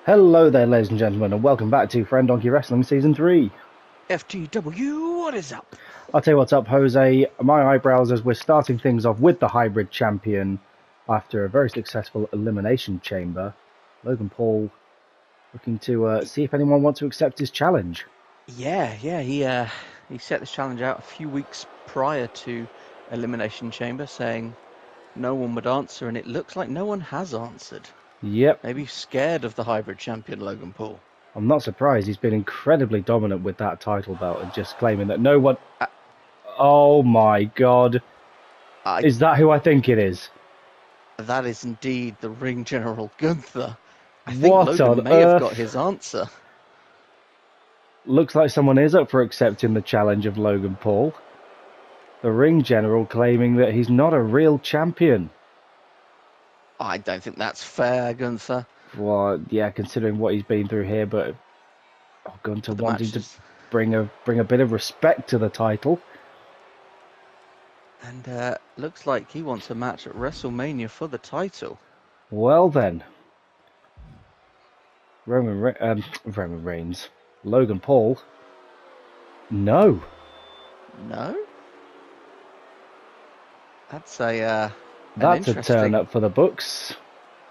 Hello there, ladies and gentlemen, and welcome back to Friendonkey Wrestling Season 3. FDW, what is up? I'll tell you what's up, Jose. My eyebrows as we're starting things off with the hybrid champion after a very successful elimination chamber. Logan Paul looking to see if anyone wants to accept his challenge. Yeah, he set this challenge out a few weeks prior to Elimination Chamber, saying no one would answer, and it looks like no one has answered. Yep. Maybe scared of the hybrid champion, Logan Paul. I'm not surprised. He's been incredibly dominant with that title belt and just claiming that no one... Oh my god. Is that who I think it is? That is indeed the ring general Gunther. I think What Logan on may have earth? got his answer. Looks like someone is up for accepting the challenge of Logan Paul. The ring general claiming that he's not a real champion. I don't think that's fair, Gunther. Well, yeah, considering what he's been through here, but Gunther wanting to bring a bit of respect to the title. And looks like he wants a match at WrestleMania for the title. Well then, Roman Reigns, Logan Paul. No. That's a turn up for the books.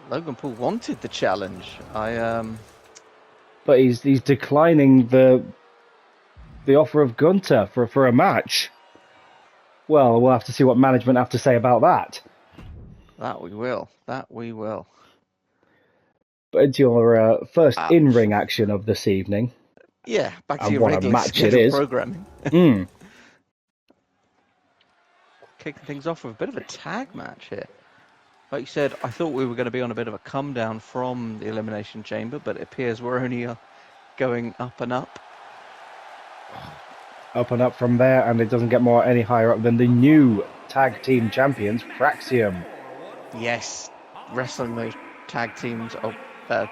Logan Paul wanted the challenge. But he's declining the offer of Gunther for a match. Well, we'll have to see what management have to say about that. That we will. But into your first in-ring action of this evening. Yeah, back to your regular scheduled programming. Kicking things off with a bit of a tag match here. Like you said, I thought we were going to be on a bit of a come down from the Elimination Chamber, but it appears we're only going up and up. Up and up from there, and it doesn't get any higher up than the new tag team champions, Fraxium. Yes, wrestling those tag teams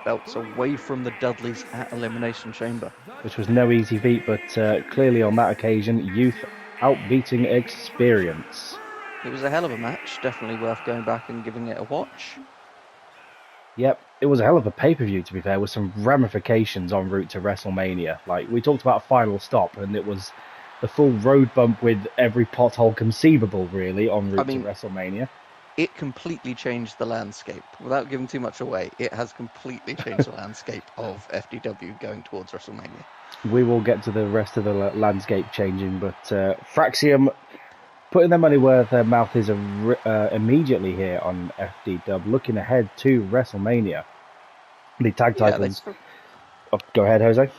belts away from the Dudleys at Elimination Chamber. Which was no easy feat, but clearly on that occasion, youth outbeating experience. It was a hell of a match, definitely worth going back and giving it a watch. Yep, it was a hell of a pay-per-view, to be fair, with some ramifications en route to WrestleMania. Like, we talked about Final Stop, and it was the full road bump with every pothole conceivable, really, en route to WrestleMania. It completely changed the landscape. Without giving too much away, it has completely changed the landscape of FDW going towards WrestleMania. We will get to the rest of the landscape changing, but Fraxium putting their money where their mouth is immediately here on FDW, looking ahead to WrestleMania. The tag titles. Go ahead, Jose.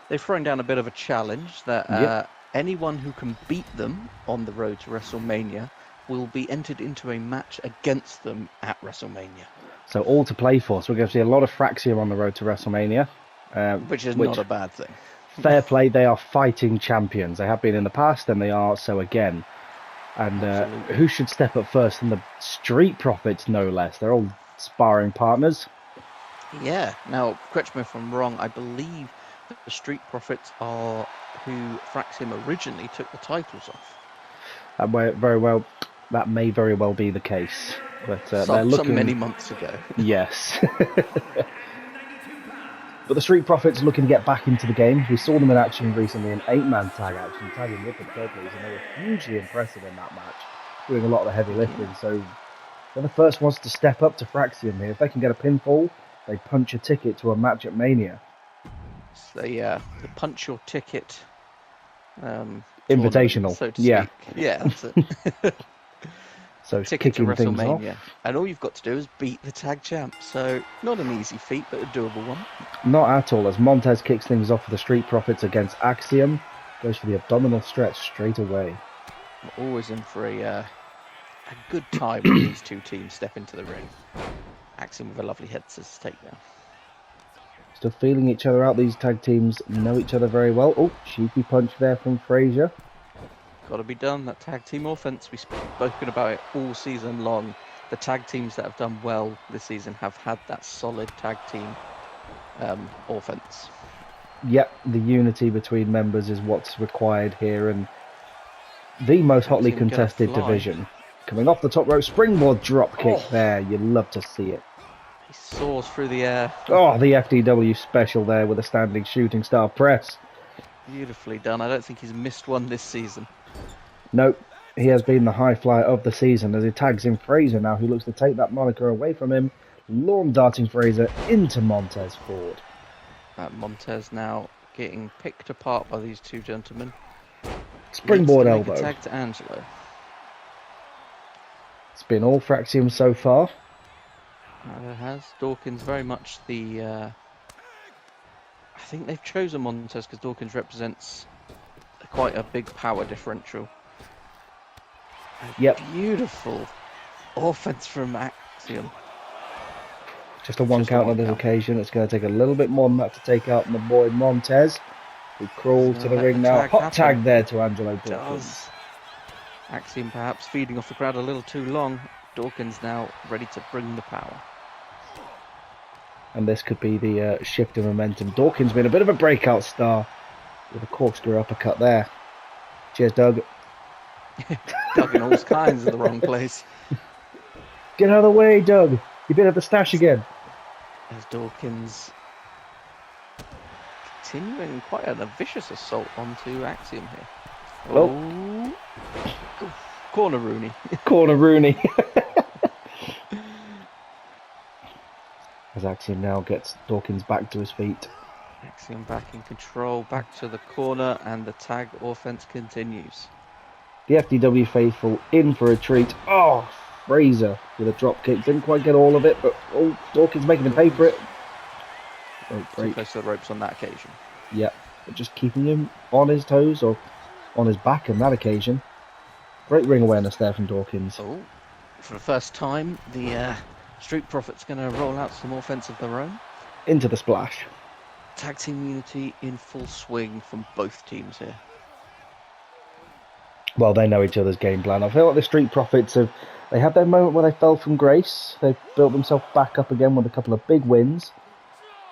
They've thrown down a bit of a challenge that anyone who can beat them on the road to WrestleMania will be entered into a match against them at WrestleMania. So all to play for. So we're going to see a lot of Fraxium on the road to WrestleMania. Which is not a bad thing. Fair play, they are fighting champions. They have been in the past, and they are so again. And who should step up first than the Street Profits, no less? They're all sparring partners. Yeah. Now, correct me if I'm wrong, I believe that the Street Profits are who Fraxium originally took the titles off. That may very well be the case. But they're looking... many months ago. Yes. But the Street Profits looking to get back into the game. We saw them in action recently, an 8-man tag action, tagging with the Dudleys, and they were hugely impressive in that match, doing a lot of the heavy lifting. So they're the first ones to step up to Fraxium here. If they can get a pinfall, they punch a ticket to a match at Mania. So the punch your ticket invitational, so to yeah. Speak. Yeah, that's it. So ticket to kicking things off. And all you've got to do is beat the tag champ. So not an easy feat, but a doable one. Not at all, as Montez kicks things off for the Street Profits against Axiom. Goes for the abdominal stretch straight away. We're always in for a good time when these two teams step into the ring. Axiom with a lovely head scissors takedown. Still feeling each other out. These tag teams know each other very well. Oh, cheeky punch there from Frazier. Got to be done. That tag team offense, we've spoken about it all season long. The tag teams that have done well this season have had that solid tag team offense. Yep, the unity between members is what's required here, and the most hotly contested division. Coming off the top rope, springboard drop kick there. You love to see it. soars through the air. Oh, the FDW special there with a standing shooting star press. Beautifully done. I don't think he's missed one this season. Nope, he has been the high flyer of the season as he tags in Fraser now, who looks to take that moniker away from him. Lawn darting Fraser into Montez Ford. Montez now getting picked apart by these two gentlemen. Springboard Needs to make elbow. a tag to Angelo. It's been all for Axiom so far. It has. Dawkins very much the... I think they've chosen Montez because Dawkins represents quite a big power differential. Yep. Beautiful offense from Axiom. Just a one count on this occasion. It's going to take a little bit more than that to take out my boy Montez, who crawls to the ring now. Hot tag there to Angelo Dawkins. Axiom perhaps feeding off the crowd a little too long. Dawkins now ready to bring the power. And this could be the shift of momentum. Dawkins been a bit of a breakout star with a corkscrew uppercut there. Cheers, Doug. Doug in all kinds of the wrong place. Get out of the way, Doug. You've been at the stash again. As Dawkins continuing quite a vicious assault onto Axiom here. Oh. Corner Rooney. Corner Rooney. As Axiom now gets Dawkins back to his feet. Axiom back in control, back to the corner, and the tag offense continues. The FDW faithful in for a treat. Oh, Fraser with a drop kick. Didn't quite get all of it, but Dawkins making him pay for it. Oh, Too close to the ropes on that occasion. Yeah, but just keeping him on his toes or on his back on that occasion. Great ring awareness there from Dawkins. Oh, for the first time, the Street Profits going to roll out some offense of their own. Into the splash. Tag team unity in full swing from both teams here. Well, they know each other's game plan. I feel like the Street Profits they had their moment where they fell from grace. They've built themselves back up again with a couple of big wins.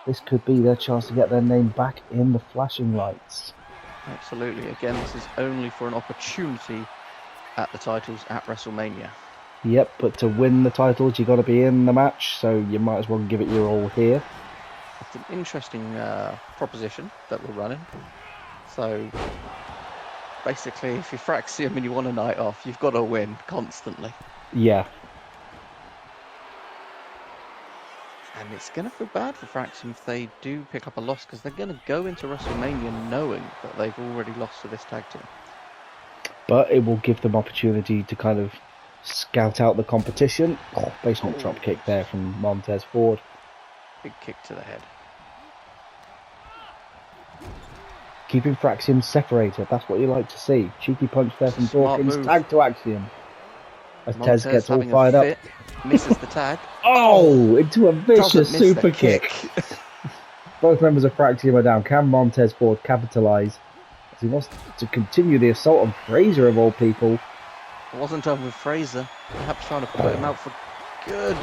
This could be their chance to get their name back in the flashing lights. Absolutely. Again, this is only for an opportunity at the titles at WrestleMania. Yep, but to win the titles, you got to be in the match, so you might as well give it your all here. It's an interesting proposition that we're running. So, basically, if you're Fraxium and you want a night off, you've got to win constantly. Yeah. And it's going to feel bad for Fraxium if they do pick up a loss, because they're going to go into WrestleMania knowing that they've already lost to this tag team. But it will give them opportunity to kind of scout out the competition. Oh, basement drop kick there from Montez Ford. Big kick to the head. Keeping Fraxium separated, that's what you like to see. Cheeky punch there from Smart Dawkins, move. tag to Axiom. As Montez Tez gets all having a fired up. fit, misses the tag. Oh, into a vicious Doesn't miss super the kick. Both members of Fraxium are down. Can Montez Ford capitalise? As he wants to continue the assault on Fraser of all people. It wasn't done with Fraser. Perhaps trying to put him out for good.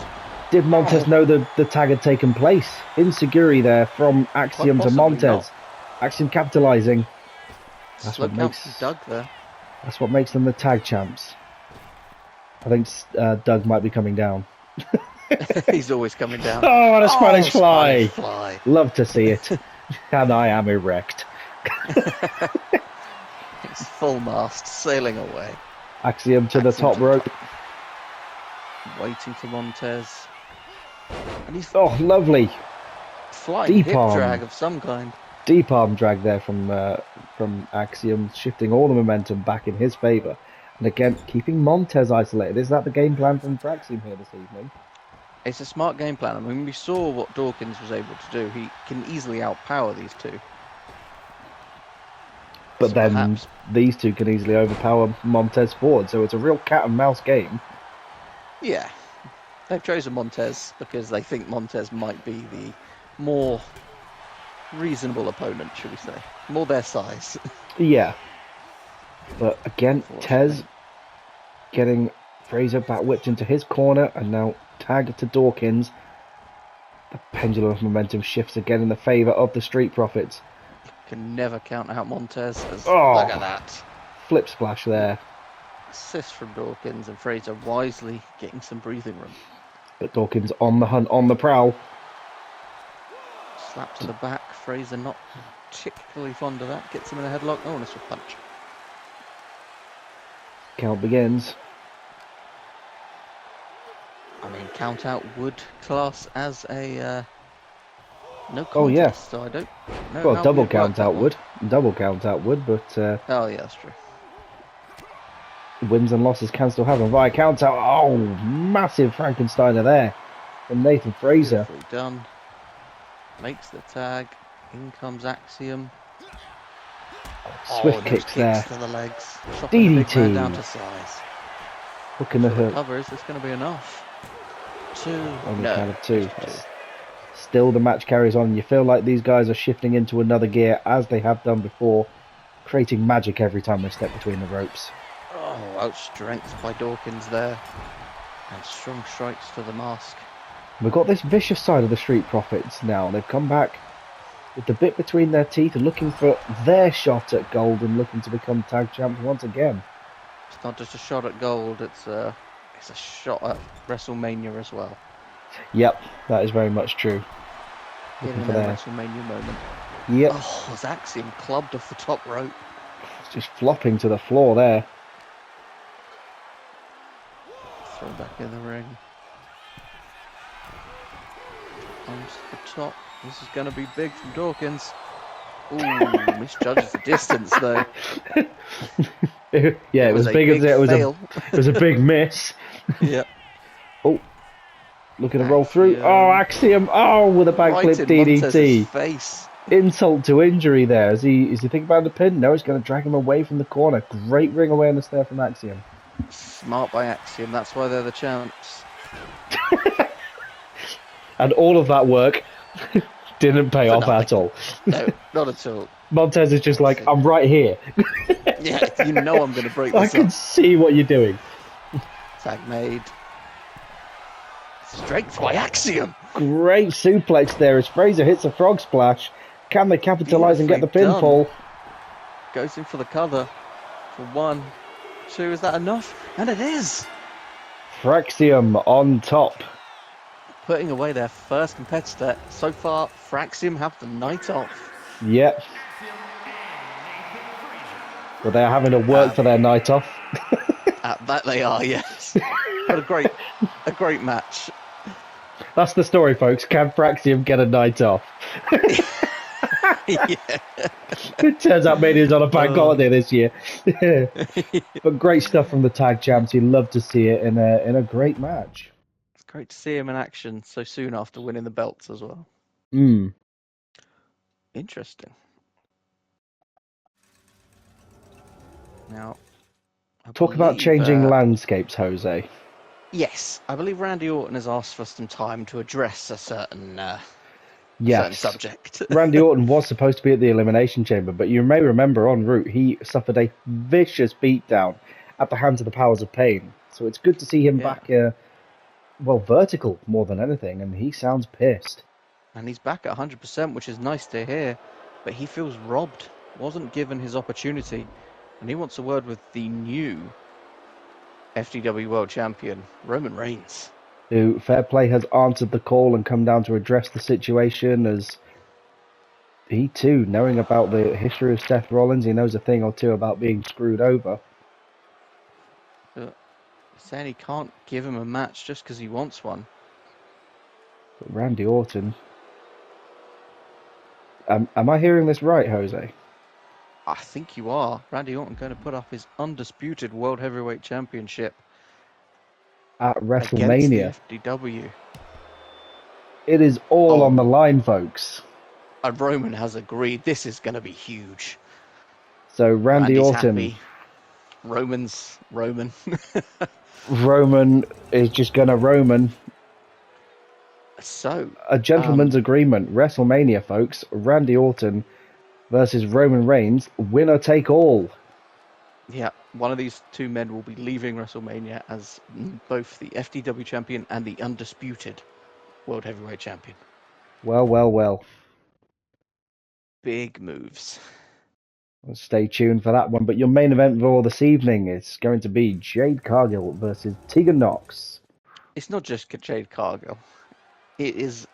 Did Montez know the tag had taken place? Insecurity there from Axiom to Montez. Not. Axiom capitalising. That's Slow what count makes from Doug there. That's what makes them the tag champs. I think Doug might be coming down. He's always coming down. Oh, and a Spanish fly. Spanish fly. Love to see it. And I am erect. It's full mast, sailing away. Axiom to the top rope. Waiting for Montez. And he's Oh, lovely. flying deep hip arm. drag of some kind. Deep arm drag there from Axiom, shifting all the momentum back in his favour. And again, keeping Montez isolated. Is that the game plan from Axiom here this evening? It's a smart game plan. I mean, we saw what Dawkins was able to do. He can easily outpower these two. But So then perhaps- these two can easily overpower Montez Ford. So it's a real cat and mouse game. Yeah. They've chosen Montez because they think Montez might be the more reasonable opponent, should we say. More their size. Yeah. But again, Force Tez thing. getting Fraser back whipped into his corner and now tag to Dawkins. The pendulum of momentum shifts again in the favour of the Street Profits. Can never count out Montez. Oh. Look at that. Flip splash there. Assist from Dawkins, and Fraser wisely getting some breathing room. But Dawkins on the hunt, on the prowl. Slap to the back. Fraser not particularly fond of that. Gets him in a headlock. Oh, and a swift punch. Count begins. I mean, count out would class as a no contest. Oh yeah. So I don't know. Well, how double we'd work count that out one. would. Double count out would, but Oh yeah, that's true. wins and losses can still happen via count out. Oh, massive Frankensteiner there from Nathan Fraser. Beautifully done. Makes the tag. In comes Axiom. Swift those kicks there. to the legs. Chopping the big man down DDT. to size. Hooking the For the hook. cover, is this going to be enough? Two. On the No. count of two. just two. Still, the match carries on. You feel like these guys are shifting into another gear as they have done before, creating magic every time they step between the ropes. Oh, outstrength by Dawkins there. And strong strikes to the mask. We've got this vicious side of the Street Profits now. They've come back with the bit between their teeth, looking for their shot at gold and looking to become tag champs once again. It's not just a shot at gold, it's a shot at WrestleMania as well. Yep, that is very much true. Getting for a their- WrestleMania moment. Yep, Oh, was Axiom clubbed off the top rope. it's just flopping to the floor there. Throw back in the ring. Comes to the top. This is going to be big from Dawkins. Ooh, misjudges the distance though. Yeah, it was a big as big it was. fail. It was a big miss. Yeah. Oh, looking to roll through. Axiom. Oh, Axiom. Oh, with a Right backflip in Montez's DDT. face. Insult to injury there. Is he thinking about the pin? No, he's going to drag him away from the corner. Great ring awareness there from Axiom. Smart by Axiom. That's why they're the champs. And all of that work didn't pay For off at nothing. all. No, not at all. Montez is just like, I'm right here. Yeah, you know I'm going to break I this can up. see what you're doing. Tag made. Strength by Axiom. Great suplex there as Fraser hits a frog splash. Can they capitalise and get the Beautifully pinfall? Goes in for the cover. For 1, 2, is that enough? And it is. Fraxium on top. Putting away their first competitor. So far, Fraxium have the night off. Yep. But they're having to work for their night off. That they are, yes. But a great match. That's the story, folks. Can Fraxium get a night off? Yeah. It turns out Mania's on a bank holiday this year. But great stuff from the tag champs. You love to see it in a great match. It's great to see him in action so soon after winning the belts as well. Mm. Interesting. Now, I Talk about believe, changing landscapes, Jose. Yes, I believe Randy Orton has asked for some time to address a certain Yes. subject. Randy Orton was supposed to be at the Elimination Chamber, but you may remember en route he suffered a vicious beatdown at the hands of the Powers of Pain. So it's good to see him back, vertical more than anything, and he sounds pissed. And he's back at 100%, which is nice to hear, but he feels robbed, wasn't given his opportunity, and he wants a word with the new FDW World Champion, Roman Reigns. Who, fair play, has answered the call and come down to address the situation, as he too, knowing about the history of Seth Rollins, he knows a thing or two about being screwed over. Saying he can't give him a match just because he wants one. But Randy Orton... am I hearing this right, Jose? I think you are. Randy Orton going to put up his undisputed World Heavyweight Championship At WrestleMania. against the FDW. It is all on the line, folks. And Roman has agreed this is going to be huge. So Randy Randy's Orton... happy. Roman's Roman. Roman is just gonna Roman. So, A gentleman's agreement. WrestleMania, folks. Randy Orton versus Roman Reigns. Winner take all. yeah, one of these two men will be leaving WrestleMania as both the FDW champion and the undisputed World Heavyweight Champion. Well, well, well. Big moves. Stay tuned for that one. But your main event for this evening is going to be Jade Cargill versus Tegan Nox. It's not just Jade Cargill. It is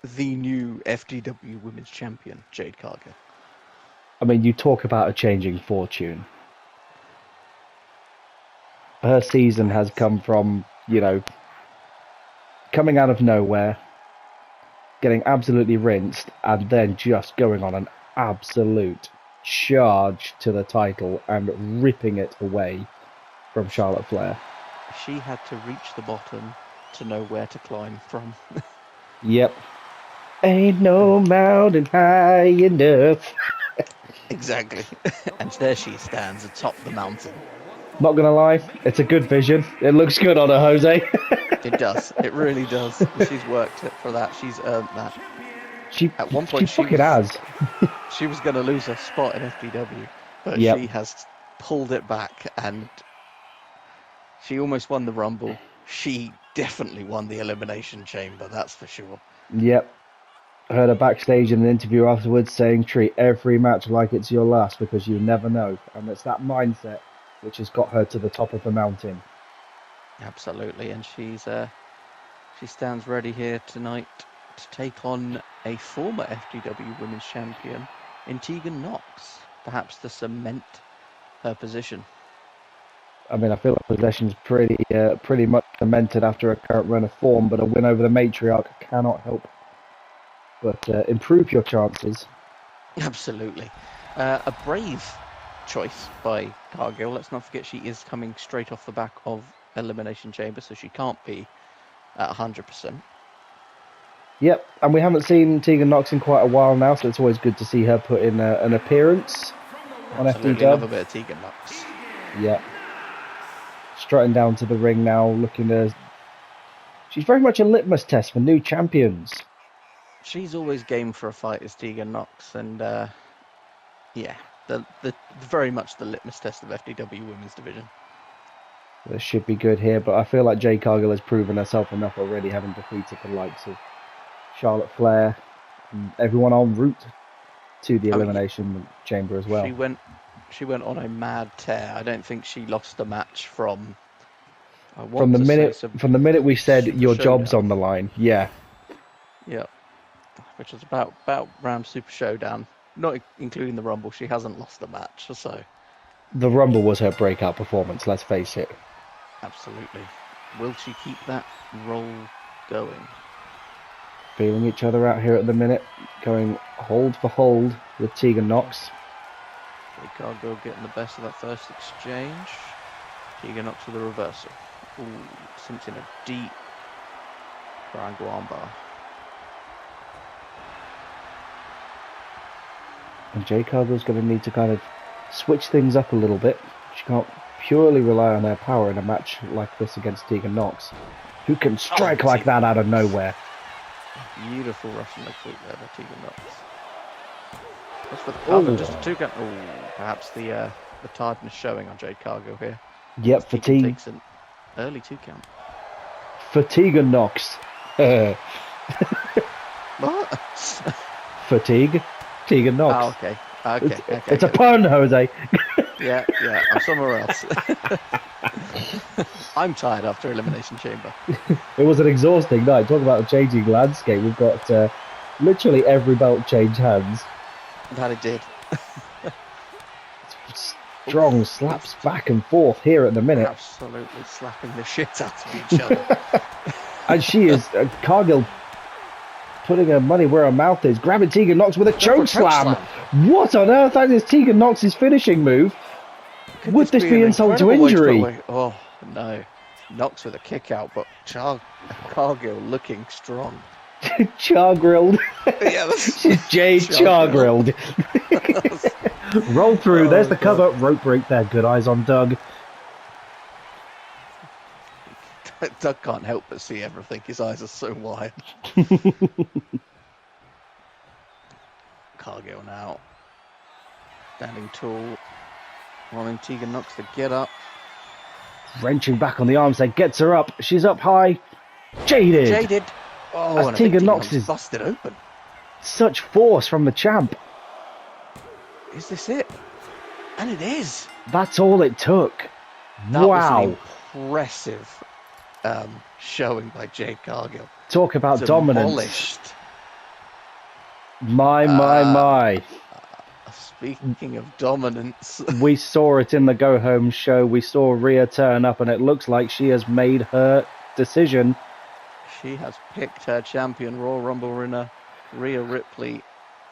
the new FDW Women's Champion, Jade Cargill. I mean, you talk about a changing fortune. Her season has come from, coming out of nowhere, getting absolutely rinsed, and then just going on an absolute charge to the title and ripping it away from Charlotte Flair. She had to reach the bottom to know where to climb from. Yep. Ain't no mountain high enough. Exactly. And there she stands atop the mountain. Not gonna lie, it's a good vision. It looks good on her, Jose. It does. It really does. She's worked it for that. She's earned that. At one point, she fucking has. She was going to lose her spot in FDW, but Yep. she has pulled it back, and she almost won the Rumble. She definitely won the Elimination Chamber, that's for sure. Yep. Heard her backstage in an interview afterwards saying, treat every match like it's your last because you never know. And it's that mindset which has got her to the top of the mountain. Absolutely, and she stands ready here tonight to take on a former FDW Women's Champion in Tegan Knox, perhaps to cement her position. I mean, I feel like possession's pretty much cemented after a current run of form, but a win over the matriarch cannot help but improve your chances. Absolutely. A brave choice by Cargill. Let's not forget she is coming straight off the back of Elimination Chamber, so she can't be at 100%. Yep, and we haven't seen Tegan Knox in quite a while now, so it's always good to see her put in an appearance on Absolutely, FDW. love a bit of Tegan Knox. Yep. Strutting down to the ring now, looking as... She's very much a litmus test for new champions. She's always game for a fight as Tegan Knox, and yeah, the very much the litmus test of FDW Women's Division. This should be good here, but I feel like Jade Cargill has proven herself enough already, having defeated the likes of Charlotte Flair and everyone en route to the Elimination Chamber as well. She went on a mad tear. I don't think she lost a match from the minute we said your job's on the line. Yeah. Which was about round Super Showdown, not including the Rumble. She hasn't lost a match, so the Rumble was her breakout performance, let's face it. Absolutely. Will she keep that roll going? Feeling each other out here at the minute, going hold for hold with Tegan Knox. Jade Cargill getting the best of that first exchange. Tegan Knox with a reversal. Ooh, sinks in a deep triangle armbar. And Jade Cargill's going to need to kind of switch things up a little bit. She can't purely rely on her power in a match like this against Tegan Knox, who can strike like that out of nowhere. Beautiful Russian leg sweep there by Tegan Knox. That's for the cover, just a 2 count. Perhaps the tiredness showing on Jade Cargill here. Yep, fatigue. Takes an early 2 count. For Tegan Knox. What? Fatigue. Tegan Knox. Oh, okay. It's a pun, Jose. Yeah, I'm somewhere else. I'm tired after Elimination Chamber. It was an exhausting night. Talk about a changing landscape. We've got literally every belt change hands. That it did. Strong slaps back and forth here at the minute. Absolutely slapping the shit out of each other. And she is, Cargill, putting her money where her mouth is, grabbing Tegan Knox with a choke slam. What on earth? That is Tegan Knox's finishing move. Would this be insult to injury? Oh, no. Knox with a kick out, but Cargill looking strong. Char-grilled. Yeah, She's Jade Char-grilled. Roll through. There's the cover. Rope break there. Good eyes on Doug. Doug can't help but see everything. His eyes are so wide. Cargill now. Standing tall. Wanting Tegan Knox to get up. Wrenching back on the arms there. Gets her up. She's up high. Jaded. Oh, and Tegan Knox is busted open. Such force from the champ. Is this it? And it is. That's all it took. That wow. was an impressive showing by Jade Cargill. Talk about dominance. Demolished. My. Speaking of dominance, We saw it in the Go Home show. We saw Rhea turn up, and it looks like she has made her decision. she has picked her champion. Royal Rumble winner Rhea Ripley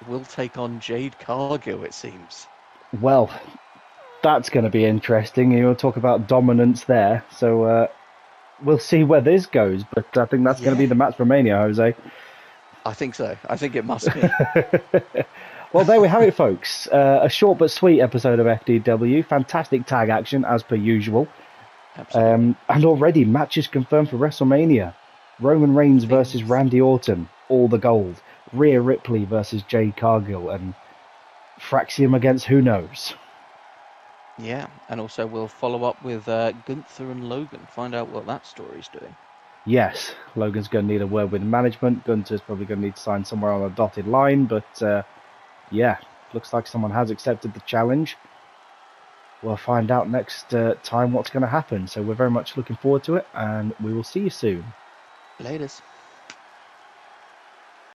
will take on Jade Cargill, it seems. Well, that's going to be interesting. You'll talk about dominance there. So we'll see where this goes. But I think that's going to be the match for Mania, Jose. I think so. I think it must be. Well, there we have it, folks. A short but sweet episode of FDW. Fantastic tag action, as per usual. Absolutely. And already matches confirmed for WrestleMania. Roman Reigns versus Randy Orton, all the gold. Rhea Ripley versus Jade Cargill, and Fraxium against who knows. Yeah, and also we'll follow up with Gunther and Logan, find out what that story's doing. Yes, Logan's going to need a word with management. Gunther's probably going to need to sign somewhere on a dotted line, but yeah, looks like someone has accepted the challenge. We'll find out next time what's going to happen, so we're very much looking forward to it, and we will see you soon. Laters.